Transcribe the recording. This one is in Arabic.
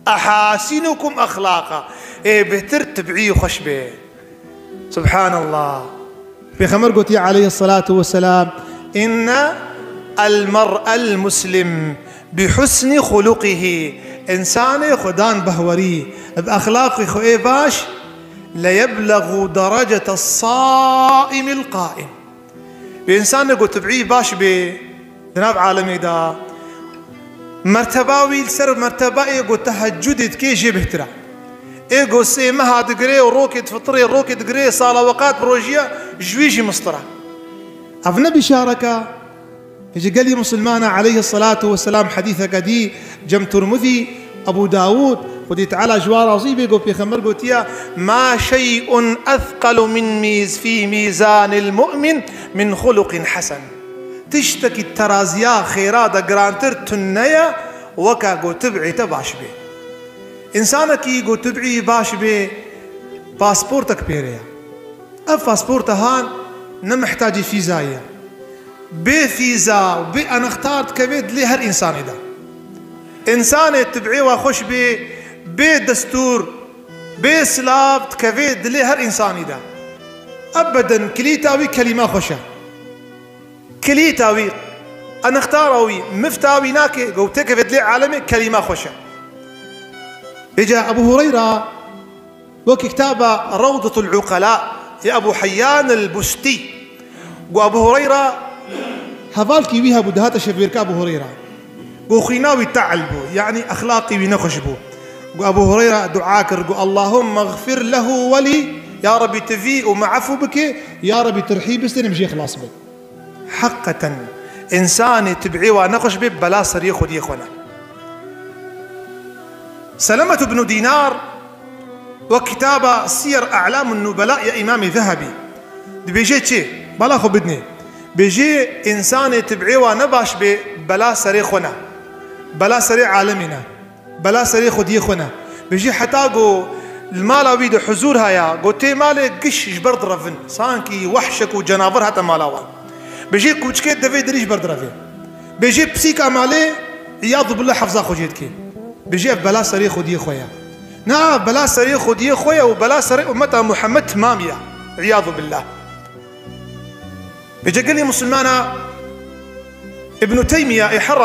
أحاسنكم أخلاقا. بهتر تبعي خشبه. سبحان الله. في خمر قلت عليه الصلاة والسلام إن المرء المسلم بحسن خلقه إنسان خدان بهوري بأخلاقه خوئي باش ليبلغ درجة الصائم القائم. بإنسان قلت تبعي باش بجناب عالمي دا مرتباوي لسر مرتبة إيقو تهجدت كي جيب اهترا إيقو سيمها دقري وروكي تفطري روكي دقري صالة وقات بروجيا جويجي مسطرة أفنى بشاركة يجي قال لي مسلمان عليه الصلاة والسلام حديثة قدي جم ترمذي أبو داود ودي تعالى جوار عصيبي يقول في خمر قلت يا ما شيء أثقل من في ميزان المؤمن من خلق حسن. تشتكي الترازيا خيرات قرانتر تنيا وكا قو تبعي تباش بي إنسانك يقو تبعي باش بي باسبورتك بيريا باسبورت هان نمحتاج فيزايا بفيزا وبي أنا اختارت كبيد لي هر إنسان ده إنسان تبعي وخش بي دستور بسلاف تكفيد لي هر إنسان ده أبدا كليتاوي كلمة خشة كليتاوي أنا اختاروي مفتاوي ناكي قوتك كفيد لي عالمي كلمة خشة. إجا أبو هريرة وكتاب روضة العقلاء يا أبو حيان البستي وأبو هريرة هفالكي بيها بدهات شبيرك أبو هريرة وخيناوي تعلبو يعني أخلاقي ونخشبو وأبو هريرة دعاكر اللهم اغفر له ولي يا ربي تفي ومعفو بك يا ربي ترحيب استنمشي خلاص بك. حقا إنسان تبعي ونخش به بلا صريخ ودي يخونا. سلمة بن دينار وكتاب سير أعلام النبلاء يا إمام ذهبي بيجي شيء بلا خبدني بيجي إنسان تبعي ونباش به بلا صريخنا بلا صريخ عالمنا بلا صريخ ودي يخونا بيجي حتى قو المالا ويد حزورها يا قوتي مالي قش جبرد رفن صانكي وحشك وجنابر حتى مالاوان بيجي كوتشكيت دافي دريش برد رفن بيجي بسيكا مالي عياذ بالله حفظا خوجيتكي بيجي بلا صريخ ودي خويا نا بلا صريخ ودي خويا وبلا صريخ أمتها محمد تمامية عياذ بالله. بيجي قال لي مسلمانا ابن تيمية حراني